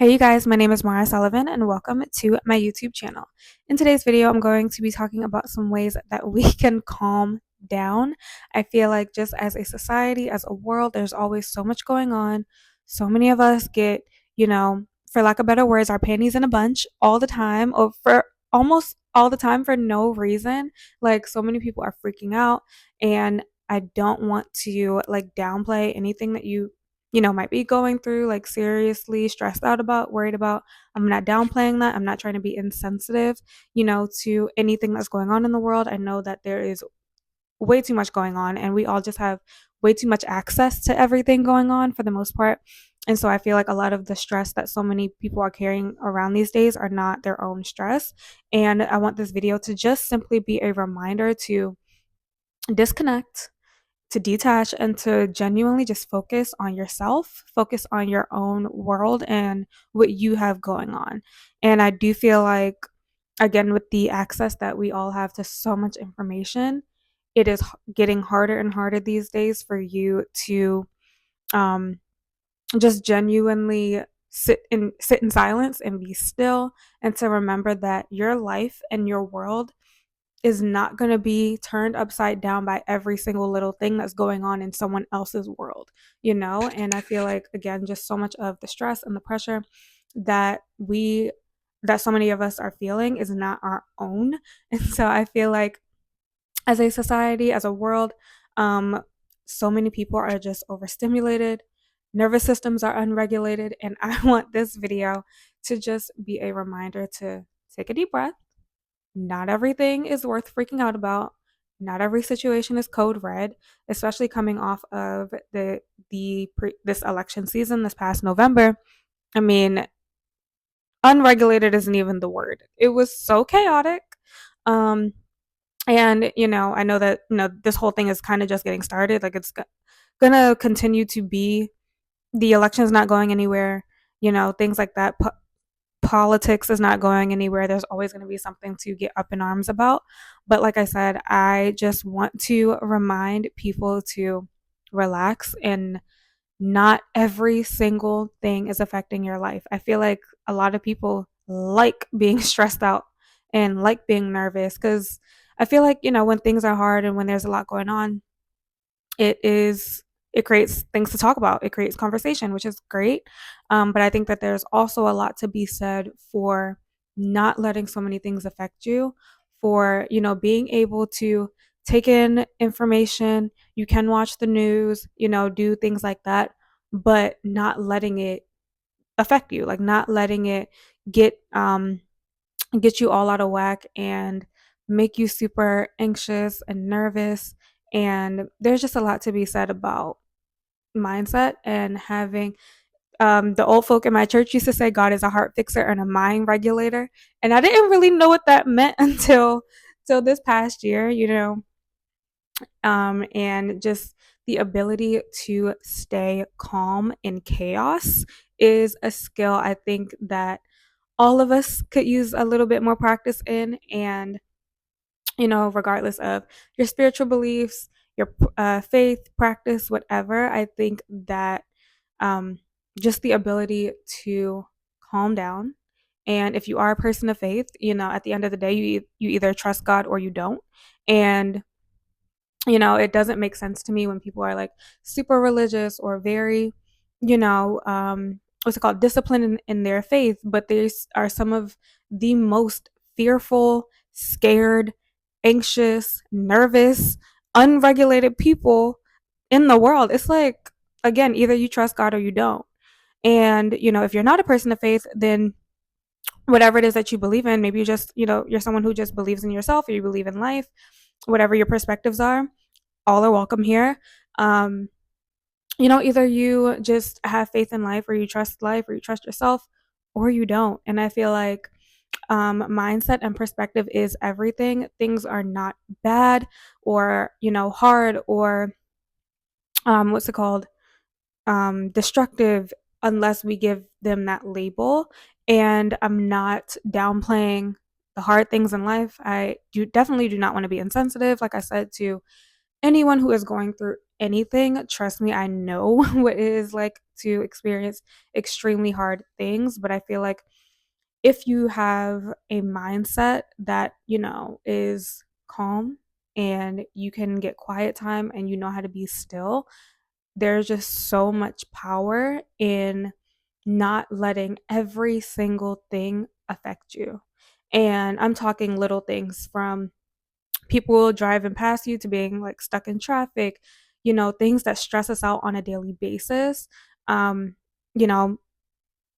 Hey you guys, my name is Mara Sullivan and welcome to my YouTube channel. In today's video, I'm going to be talking about some ways that we can calm down. I feel like just as a society, as a world, there's always so much going on. So many of us get, for lack of better words, our panties in a bunch all the time, or for almost all the time for no reason. Like so many people are freaking out, and I don't want to like downplay anything that you might be going through, like seriously stressed out about, worried about. I'm not downplaying that. I'm not trying to be insensitive, to anything that's going on in the world. I know that there is way too much going on, and we all just have way too much access to everything going on for the most part. And so I feel like a lot of the stress that so many people are carrying around these days are not their own stress. And I want this video to just simply be a reminder to disconnect, to detach, and to genuinely just focus on yourself, focus on your own world and what you have going on. And I do feel like, again, with the access that we all have to so much information, it is getting harder and harder these days for you to um, just genuinely sit in silence and be still, and to remember that your life and your world is not going to be turned upside down by every single little thing that's going on in someone else's world. And I feel like, again, just so much of the stress and the pressure that so many of us are feeling is not our own. And so I feel like, as a society, as a world, um so many people are just overstimulated, nervous systems are unregulated, and I want this video to just be a reminder to take a deep breath. Not everything is worth freaking out about. Not every situation is code red, especially coming off of this election season this past November. I mean, unregulated isn't even the word. It was so chaotic. Um and I know that this whole thing is kind of just getting started. Like it's gonna continue to be, the election's not going anywhere, things like that. Politics is not going anywhere. There's always going to be something to get up in arms about. But like I said, I just want to remind people to relax, and not every single thing is affecting your life. I feel like a lot of people like being stressed out and like being nervous, because I feel like, when things are hard and when there's a lot going on, it creates things to talk about. It creates conversation, which is great. But I think that there's also a lot to be said for not letting so many things affect you, for being able to take in information. You can watch the news, do things like that, but not letting it affect you, like not letting it get get you all out of whack and make you super anxious and nervous. And there's just a lot to be said about mindset and having, the old folk in my church used to say God is a heart fixer and a mind regulator. And I didn't really know what that meant until this past year, and just the ability to stay calm in chaos is a skill I think that all of us could use a little bit more practice in. And regardless of your spiritual beliefs, your faith practice, whatever, I think that, um, just the ability to calm down. And if you are a person of faith, at the end of the day, you either trust God or you don't. And it doesn't make sense to me when people are like super religious or very, what's it called, disciplined in their faith, but they are some of the most fearful, scared, anxious, nervous, unregulated people in the world. It's like, again, either you trust God or you don't. And, if you're not a person of faith, then whatever it is that you believe in, maybe you just, you're someone who just believes in yourself, or you believe in life, whatever your perspectives are, all are welcome here. Um, Either you just have faith in life, or you trust yourself, or you don't. And I feel like, mindset and perspective is everything. Things are not bad or, hard or, what's it called? Destructive, unless we give them that label. And I'm not downplaying the hard things in life. I definitely do not want to be insensitive. Like I said, to anyone who is going through anything, trust me, I know what it is like to experience extremely hard things. But I feel like if you have a mindset that, is calm and you can get quiet time and you know how to be still, there's just so much power in not letting every single thing affect you. And I'm talking little things from people driving past you to being like stuck in traffic, things that stress us out on a daily basis. Um, you know,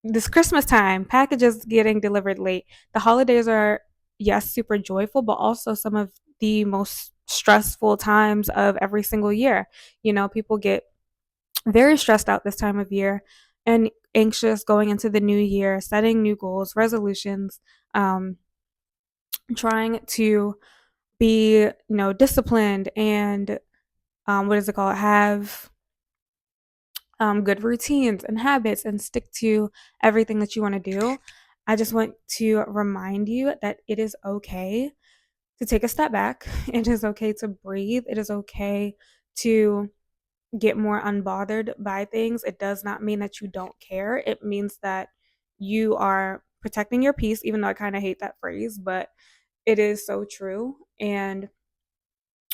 this Christmas time, packages getting delivered late. The holidays are, yes, super joyful, but also some of the most stressful times of every single year. People get very stressed out this time of year and anxious going into the new year, setting new goals, resolutions, um, trying to be, disciplined and what is it called? Have good routines and habits and stick to everything that you want to do. I just want to remind you that it is okay to take a step back. It is okay to breathe. It is okay to get more unbothered by things. It does not mean that you don't care. It means that you are protecting your peace, even though I kind of hate that phrase, but it is so true. And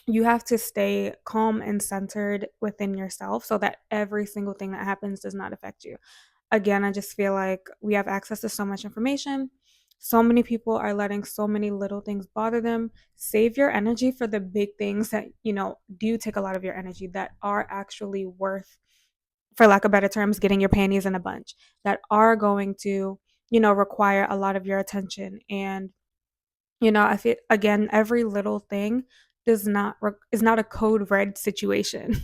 you have to stay calm and centered within yourself so that every single thing that happens does not affect you. Again, I just feel like we have access to so much information. So many people are letting so many little things bother them. Save your energy for the big things that, do take a lot of your energy, that are actually worth, for lack of better terms, getting your panties in a bunch, that are going to, require a lot of your attention. And I feel, again, every little thing is not a code red situation.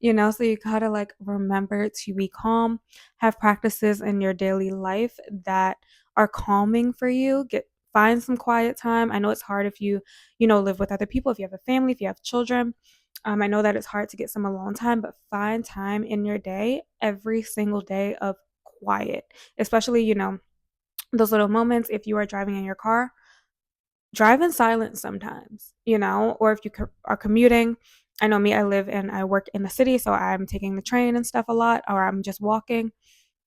So you gotta like remember to be calm, have practices in your daily life that are calming for you. Find some quiet time. I know it's hard if you, live with other people, if you have a family, if you have children. I know that it's hard to get some alone time, but find time in your day, every single day, of quiet, especially, those little moments. If you are driving in your car, drive in silence sometimes, or if you are commuting. I know me, I live and I work in the city, so I'm taking the train and stuff a lot, or I'm just walking.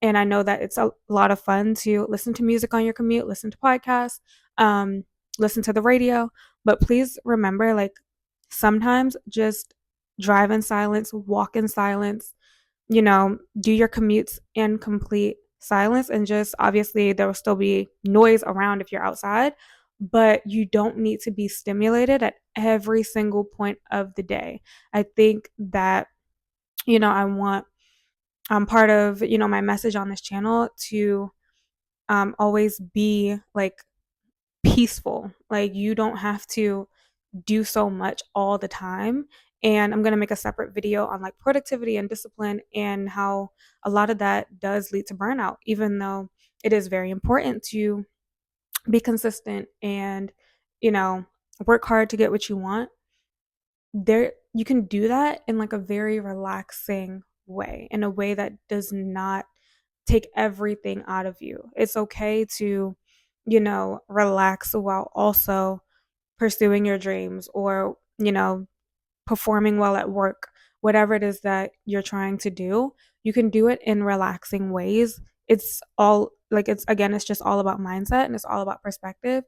And I know that it's a lot of fun to listen to music on your commute, listen to podcasts, um, listen to the radio. But please remember, like, sometimes just drive in silence, walk in silence, do your commutes in complete silence. And just obviously, there will still be noise around if you're outside, but you don't need to be stimulated at every single point of the day. I think that, I want part of, my message on this channel to always be like peaceful. Like, you don't have to do so much all the time. And I'm going to make a separate video on like productivity and discipline and how a lot of that does lead to burnout, even though it is very important to be consistent and, you know, work hard to get what you want. There, you can do that in like a very relaxing way, in a way that does not take everything out of you. It's okay to, relax while also pursuing your dreams, or, performing well at work, whatever it is that you're trying to do. You can do it in relaxing ways. It's all like, it's just all about mindset, and it's all about perspective.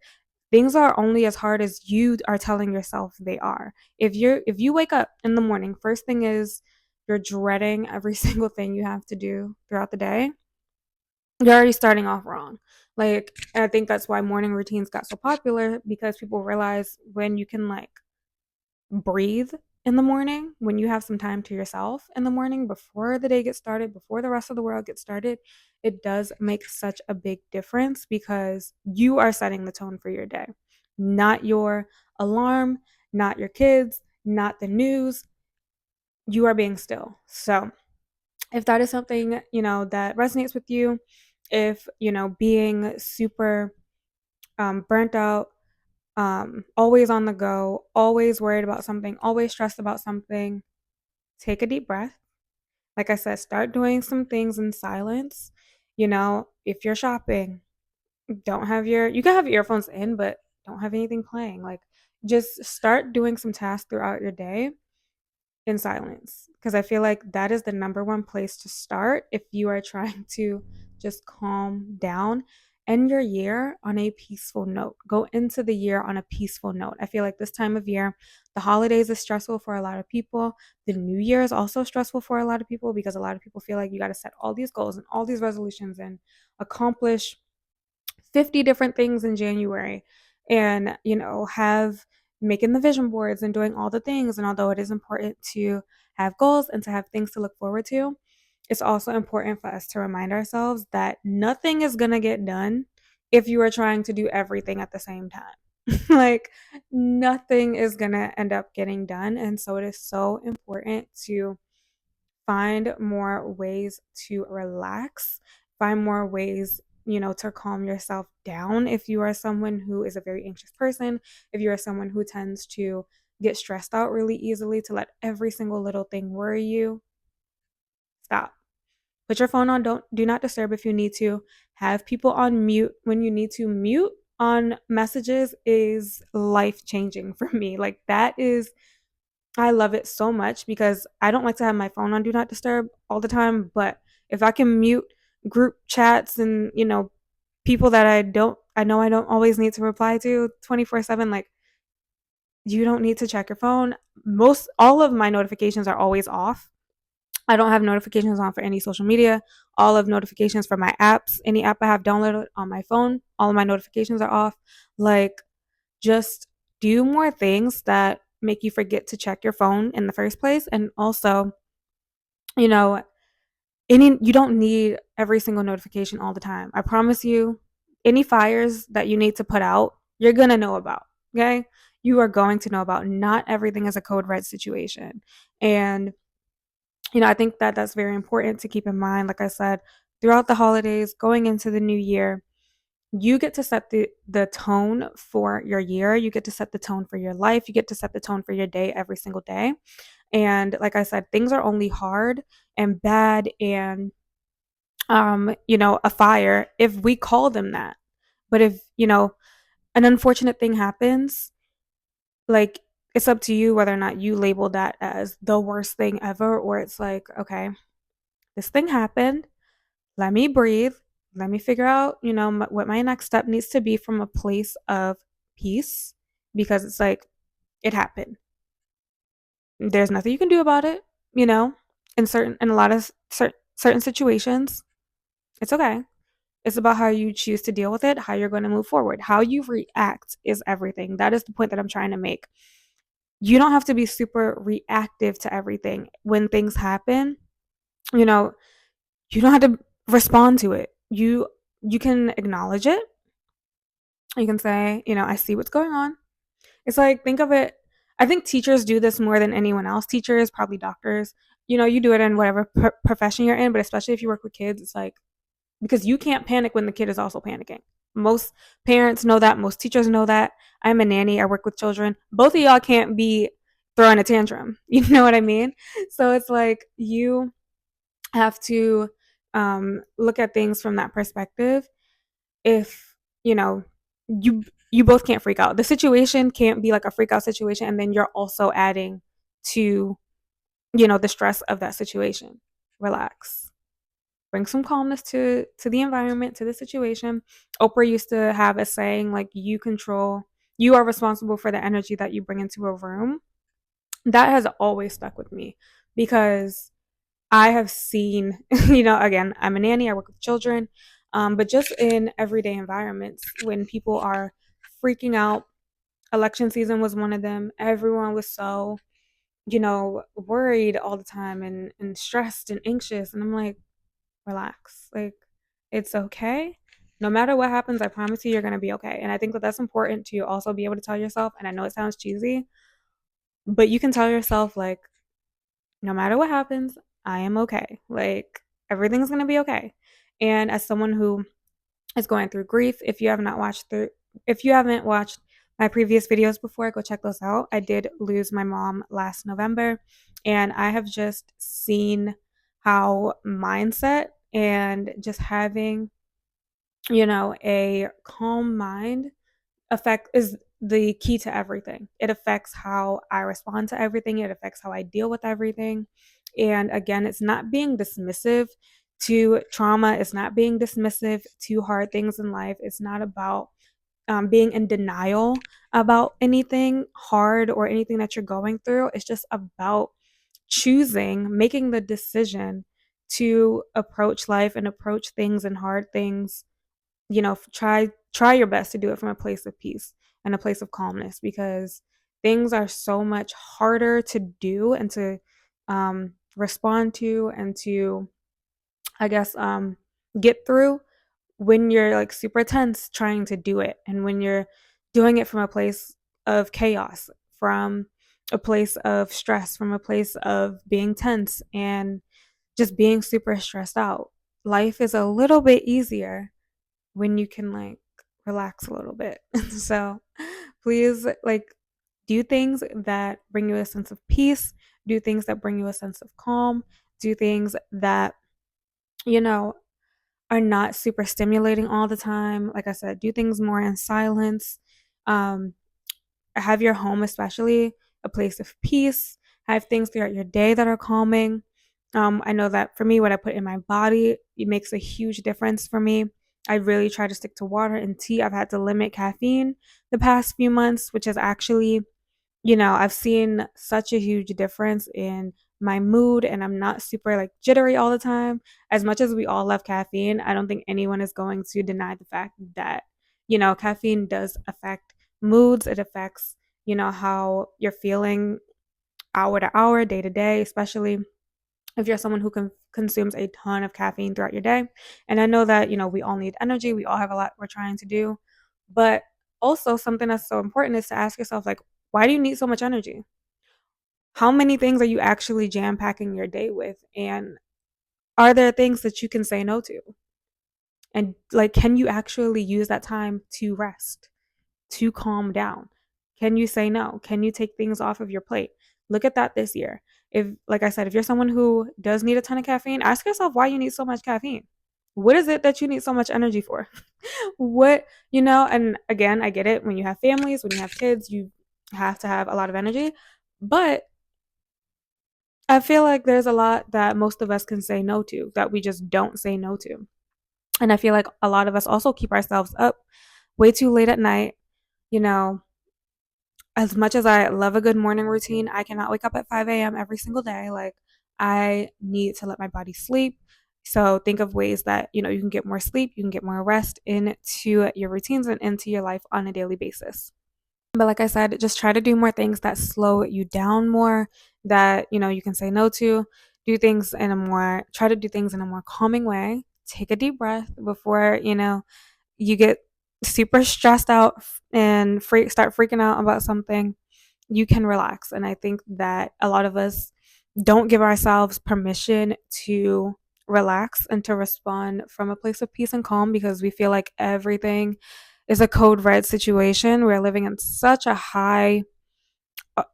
Things are only as hard as you are telling yourself they are. If you wake up in the morning, first thing is you're dreading every single thing you have to do throughout the day, you're already starting off wrong. Like, I think that's why morning routines got so popular, because people realize when you can like breathe in the morning, when you have some time to yourself in the morning before the day gets started, before the rest of the world gets started, it does make such a big difference, because you are setting the tone for your day, not your alarm, not your kids, not the news. You are being still. So, if that is something, that resonates with you, if, being super burnt out, always on the go, always worried about something, always stressed about something, take a deep breath. Like I said, start doing some things in silence. If you're shopping, you can have your earphones in, but don't have anything playing. Like, just start doing some tasks throughout your day in silence, because I feel like that is the number one place to start if you are trying to just calm down. End your year on a peaceful note. Go into the year on a peaceful note. I feel like this time of year, the holidays is stressful for a lot of people. The new year is also stressful for a lot of people because a lot of people feel like you got to set all these goals and all these resolutions and accomplish 50 different things in January and, have making the vision boards and doing all the things. And although it is important to have goals and to have things to look forward to, it's also important for us to remind ourselves that nothing is going to get done if you are trying to do everything at the same time. Like, nothing is going to end up getting done. And so it is so important to find more ways to relax, find more ways, to calm yourself down. If you are someone who is a very anxious person, if you are someone who tends to get stressed out really easily, to let every single little thing worry you, stop. Put your phone on do not disturb if you need to. Have people on mute when you need to. Mute on messages is life changing for me. Like, that is, I love it so much because I don't like to have my phone on do not disturb all the time, but if I can mute group chats and, people that I know I don't always need to reply to 24/7, like, you don't need to check your phone. Most all of my notifications are always off. I don't have notifications on for any social media. All of notifications for my apps, any app I have downloaded on my phone, all of my notifications are off. Like, just do more things that make you forget to check your phone in the first place. And also, you know, you don't need every single notification all the time. I promise you, any fires that you need to put out, you're gonna know about. Okay. You are going to know about. Not everything is a code red situation. And I think that that's very important to keep in mind. Like I said, throughout the holidays, going into the new year, you get to set the tone for your year. You get to set the tone for your life. You get to set the tone for your day every single day. And like I said, things are only hard and bad and a fire if we call them that. But if, an unfortunate thing happens, like, it's up to you whether or not you label that as the worst thing ever, or it's like, okay, this thing happened. Let me breathe. Let me figure out, what my next step needs to be from a place of peace, because it's like, it happened. There's nothing you can do about it, in a lot of certain situations. It's okay. It's about how you choose to deal with it, how you're going to move forward. How you react is everything. That is the point that I'm trying to make. You don't have to be super reactive to everything. When things happen, you know, you don't have to respond to it. You can acknowledge it. You can say, I see what's going on. It's like, think of it. I think teachers do this more than anyone else. Teachers, probably doctors. You do it in whatever profession you're in, but especially if you work with kids, it's like, because you can't panic when the kid is also panicking. Most parents know that. Most teachers know that. I'm a nanny. I work with children. Both of y'all can't be throwing a tantrum. You know what I mean? So it's like, you have to look at things from that perspective. If you both can't freak out, the situation can't be like a freak out situation, and then you're also adding to the stress of that situation. Relax. Bring some calmness to the environment, to the situation. Oprah used to have a saying, like, you are responsible for the energy that you bring into a room. That has always stuck with me because I have seen, again, I'm a nanny, I work with children, but just in everyday environments, when people are freaking out, election season was one of them. Everyone was so, worried all the time and stressed and anxious. And I'm like, relax. Like, it's okay. No matter what happens, I promise you, you're going to be okay. And I think that that's important to also be able to tell yourself. And I know it sounds cheesy, but you can tell yourself, like, no matter what happens, I am okay. Like, everything's going to be okay. And as someone who is going through grief, if you haven't watched my previous videos before, go check those out. I did lose my mom last November, and I have just seen how mindset and just having, a calm mind the key to everything. It affects how I respond to everything, it affects how I deal with everything. And again, it's not being dismissive to trauma, it's not being dismissive to hard things in life. It's not about being in denial about anything hard or anything that you're going through. It's just about choosing, making the decision to approach life and approach things and hard things. Try your best to do it from a place of peace and a place of calmness, because things are so much harder to do and to respond to and to, I guess, get through when you're like super tense trying to do it, and when you're doing it from a place of chaos, from a place of stress, from a place of being tense and just being super stressed out. Life is a little bit easier when you can like relax a little bit. So please, like, do things that bring you a sense of peace, do things that bring you a sense of calm, do things that, you know, are not super stimulating all the time. Like I said, do things more in silence. Um, have your home, especially, a place of peace. Have things throughout your day that are calming. I know that for me, what I put in my body, it makes a huge difference for me. I really try to stick to water and tea. I've had to limit caffeine the past few months, which has actually, I've seen such a huge difference in my mood, and I'm not super like jittery all the time. As much as we all love caffeine, I don't think anyone is going to deny the fact that, caffeine does affect moods. It affects, how you're feeling hour to hour, day to day, especially if you're someone who consumes a ton of caffeine throughout your day. And I know that, we all need energy, we all have a lot we're trying to do. But also, something that's so important is to ask yourself, like, why do you need so much energy? How many things are you actually jam packing your day with? And are there things that you can say no to? And like, can you actually use that time to rest, to calm down? Can you say no? Can you take things off of your plate? Look at that this year. If, like I said, if you're someone who does need a ton of caffeine, ask yourself why you need so much caffeine. What is it that you need so much energy for? And again, I get it. When you have families, when you have kids, you have to have a lot of energy. But I feel like there's a lot that most of us can say no to that we just don't say no to. And I feel like a lot of us also keep ourselves up way too late at night. You know, as much as I love a good morning routine, I cannot wake up at 5 a.m. every single day. Like, I need to let my body sleep. So think of ways that, you can get more sleep, you can get more rest into your routines and into your life on a daily basis. But like I said, just try to do more things that slow you down more, that, you can say no to. Try to do things in a more calming way. Take a deep breath before, you get super stressed out and start freaking out about something. You can relax. And I think that a lot of us don't give ourselves permission to relax and to respond from a place of peace and calm, because we feel like everything is a code red situation. We're living in such a high,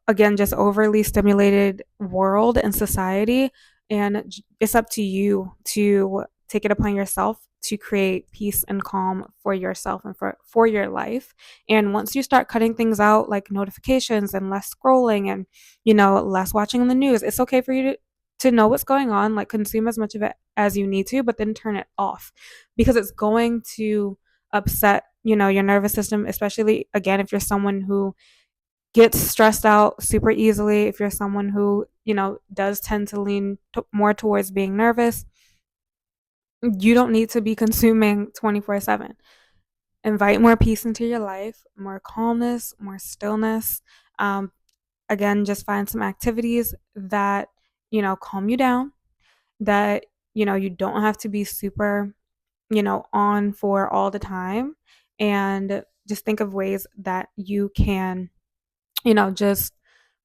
again, just overly stimulated world and society. And it's up to you to take it upon yourself to create peace and calm for yourself and for your life. And once you start cutting things out, like notifications and less scrolling and, less watching the news, it's okay for you to know what's going on, like consume as much of it as you need to, but then turn it off, because it's going to upset, your nervous system, especially, again, if you're someone who gets stressed out super easily, if you're someone who, does tend to lean more towards being nervous, you don't need to be consuming 24/7. Invite more peace into your life, more calmness, more stillness. Um, Again, just find some activities that, calm you down, that, you don't have to be super, on for all the time. And just think of ways that you can, just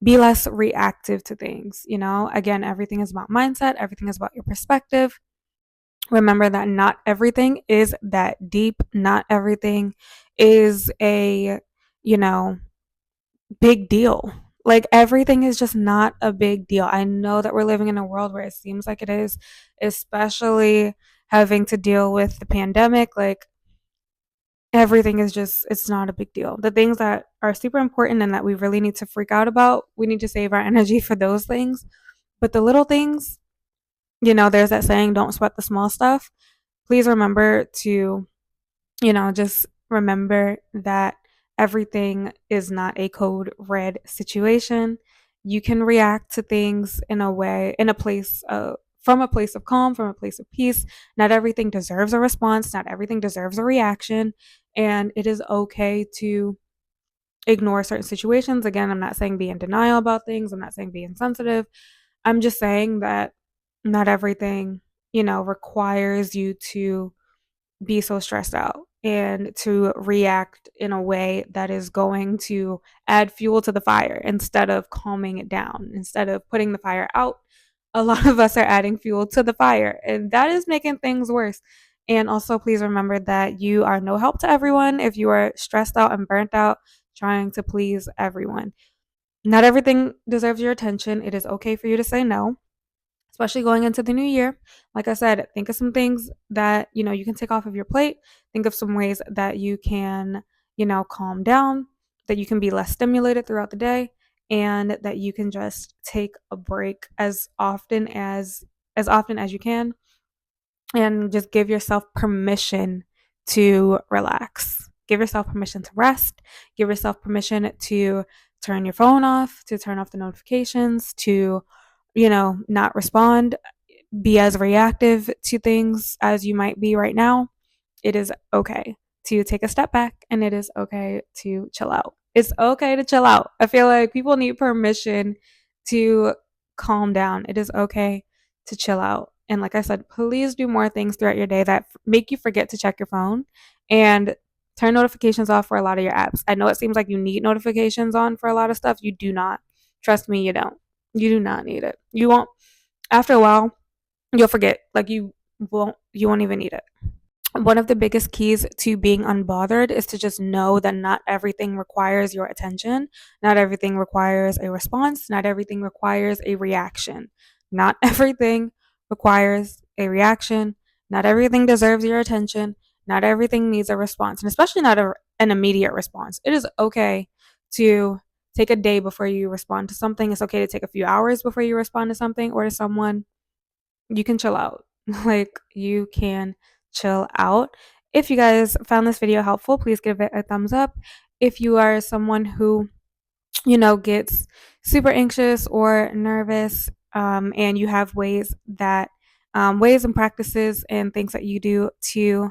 be less reactive to things. Again, everything is about mindset, everything is about your perspective. Remember that not everything is that deep, not everything is a, you know, big deal. Like, everything is just not a big deal. I know that we're living in a world where it seems like it is, especially having to deal with the pandemic. Like, everything is just, it's not a big deal. The things that are super important and that we really need to freak out about, we need to save our energy for those things. But the little things, there's that saying, don't sweat the small stuff. Please remember to, just remember that everything is not a code red situation. You can react to things in a way, in a place of, from a place of calm, from a place of peace. Not everything deserves a response, not everything deserves a reaction, and it is okay to ignore certain situations. Again, I'm not saying be in denial about things, I'm not saying be insensitive. I'm just saying that not everything, requires you to be so stressed out and to react in a way that is going to add fuel to the fire instead of calming it down, instead of putting the fire out. A lot of us are adding fuel to the fire, and that is making things worse. And also, please remember that you are no help to everyone if you are stressed out and burnt out trying to please everyone. Not everything deserves your attention. It is okay for you to say no, especially going into the new year. Like I said, think of some things that, you can take off of your plate. Think of some ways that you can, calm down, that you can be less stimulated throughout the day, and that you can just take a break as often as you can, and just give yourself permission to relax. Give yourself permission to rest. Give yourself permission to turn your phone off, to turn off the notifications, to, not respond, be as reactive to things as you might be right now. It is okay to take a step back, and it is okay to chill out. It's okay to chill out. I feel like people need permission to calm down. It is okay to chill out. And like I said, please do more things throughout your day that make you forget to check your phone, and turn notifications off for a lot of your apps. I know it seems like you need notifications on for a lot of stuff. You do not. Trust me, you don't. You do not need it. You won't, after a while, you'll forget. Like you won't even need it. One of the biggest keys to being unbothered is to just know that not everything requires your attention. Not everything requires a response. Not everything requires a reaction. Not everything requires a reaction. Not everything deserves your attention. Not everything needs a response, and especially not an immediate response. It is okay to take a day before you respond to something. It's okay to take a few hours before you respond to something or to someone. You can chill out. Like, you can chill out. If you guys found this video helpful, please give it a thumbs up. If you are someone who, gets super anxious or nervous, and you have ways and practices and things that you do to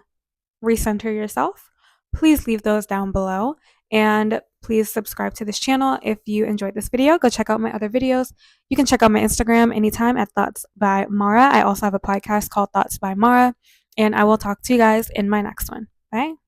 recenter yourself, please leave those down below. And please subscribe to this channel if you enjoyed this video. Go check out my other videos. You can check out my Instagram anytime at Thoughts by Mara. I also have a podcast called Thoughts by Mara, and I will talk to you guys in my next one. Bye.